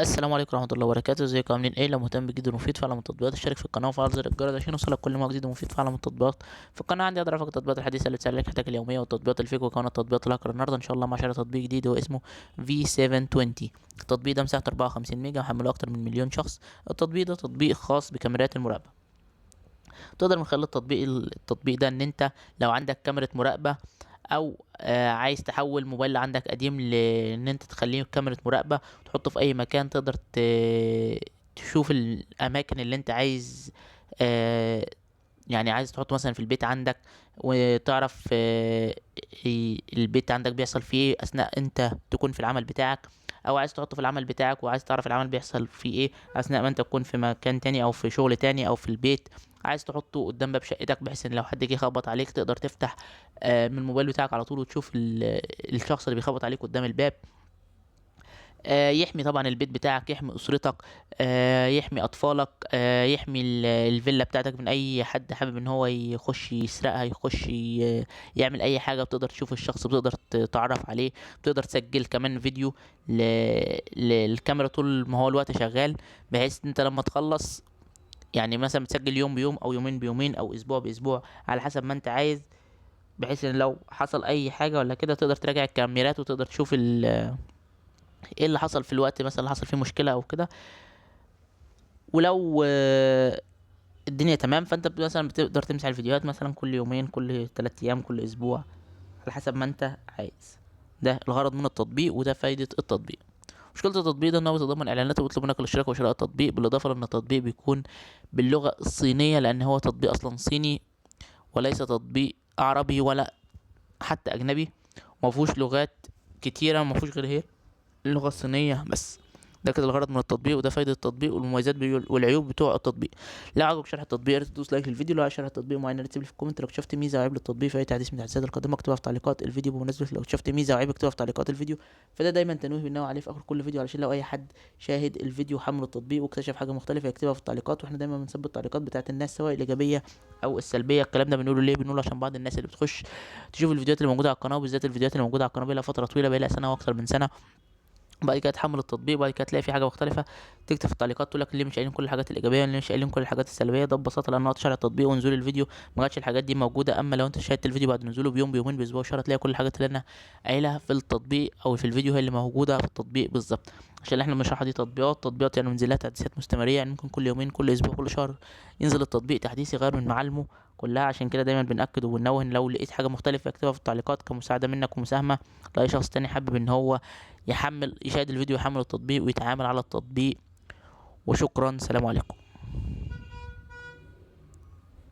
السلام عليكم ورحمة الله وبركاته. ازيكم عاملين ايه؟ لو مهتم جدا ومفيد فعلا من التطبيقات اشترك في القناة وفعل زر الجرس عشان يوصلك كل ما جديد ومفيد فعلا من التطبيقات. في القناة عندي اقدر افك التطبيقات الحديثة اللي تسهل لك حياتك اليومية والتطبيقات الفيك وكمان التطبيقات الهاكر. النهارده ان شاء الله مع شرح تطبيق جديد هو اسمه V720. التطبيق ده مساحته 54 ميجا وحمله اكتر من مليون شخص. التطبيق ده تطبيق خاص بكاميرات المراقبة. تقدر من خلال التطبيق ده ان انت لو عندك كاميرا مراقبة او عايز تحول موبايل اللي عندك قديم لان انت تخليه كاميرا مراقبة تحطه في اي مكان. تقدر تشوف الاماكن اللي انت عايز، آه، يعني عايز تحطه مثلا في البيت عندك وتعرف البيت عندك بيحصل فيه ايه اثناء انت تكون في العمل بتاعك، او عايز تحطه في العمل بتاعك وعايز تعرف العمل بيحصل فيه ايه اثناء ما انت تكون في مكان تاني او في شغل تاني او في البيت. عايز تحطه قدام باب شقتك بحيث ان لو حد جه يخبط عليك تقدر تفتح من الموبايل بتاعك على طول وتشوف الشخص اللي بيخبط عليك قدام الباب. يحمي طبعا البيت بتاعك، يحمي اسرتك، يحمي اطفالك، يحمي الفيلا بتاعتك من اي حد حابب ان هو يخش يسرقها، يخش يعمل اي حاجه. بتقدر تشوف الشخص، بتقدر تتعرف عليه، بتقدر تسجل كمان فيديو للكاميرا طول ما هو الوقت شغال، بحيث انت لما تخلص يعني مثلا بتسجل يوم بيوم او يومين بيومين او اسبوع باسبوع على حسب ما انت عايز، بحيث ان لو حصل اي حاجه ولا كده تقدر تراجع الكاميرات وتقدر تشوف ايه اللي حصل في الوقت مثلا اللي حصل فيه مشكله او كده. ولو الدنيا تمام فانت مثلا بتقدر تمسح الفيديوهات مثلا كل يومين، كل 3 ايام، كل اسبوع، على حسب ما انت عايز. ده الغرض من التطبيق وده فايده التطبيق. مشكله التطبيق ده ان هو بيتضمن اعلانات وبيطلب منك الاشتراك وشراء التطبيق، بالاضافه لان التطبيق بيكون باللغه الصينيه لان هو تطبيق اصلا صيني وليس تطبيق عربي ولا حتى اجنبي. ومفهوش لغات كتيره، مفهوش غير هي اللغة الصينية بس. ده كده الغرض من التطبيق وده فايدة التطبيق والمميزات والعيوب بتوع التطبيق. لو عجبك شرح التطبيق يا ريت تدوس لايك للفيديو. لو عايز شرح التطبيق معين يا ريت تكتب لي في الكومنت. لو شفت ميزة او عيب للتطبيق في اي تحديث من التحديثات القادمة اكتبها في تعليقات الفيديو. بمناسبة لو شفت ميزة او عيب اكتبها في تعليقات الفيديو، فده دايما تنويه بننوه عليه في اخر كل فيديو علشان لو اي حد شاهد الفيديو وحمل التطبيق واكتشف حاجة مختلفة يكتبها في التعليقات. واحنا دايما بنثبت التعليقات بتاعت الناس سواء الايجابية او السلبية. الكلام ده بنقوله ليه؟ بنقوله عشان بعض الناس اللي بتخش تشوف الفيديوهات اللي موجودة على القناة، وبالذات الفيديوهات اللي موجودة على القناة بقالها فترة طويلة، بقالها سنة واكتر من سنة، بعد كده تحمل التطبيق وبعد كده تلاقي في حاجه مختلفه تكتب في التعليقات تقول لك ليه مش قايلين كل الحاجات الايجابيه وليه مش قايلين كل الحاجات السلبيه. ده ببساطه لان وقت شرح التطبيق ونزول الفيديو ما كانتش الحاجات دي موجوده. اما لو انت شاهدت الفيديو بعد نزوله بيوم بيومين باسبوع شهر هتلاقي كل الحاجات اللي انا قايلها في التطبيق او في الفيديو هي اللي موجوده في التطبيق بالظبط. عشان احنا بنشرحها دي تطبيقات يعني بننزل لها تحديثات مستمريه، يعني ممكن كل يومين، كل اسبوع، كل شهر ينزل التطبيق تحديث يغير من معالمه كلها. عشان كده دايما بنأكد وبننوه ان لو لقيت حاجه مختلفه اكتبها في التعليقات كمساعده منك ومساهمه لاي شخص تاني حابب ان هو يشاهد الفيديو، يحمل التطبيق ويتعامل على التطبيق. وشكرا، سلام عليكم.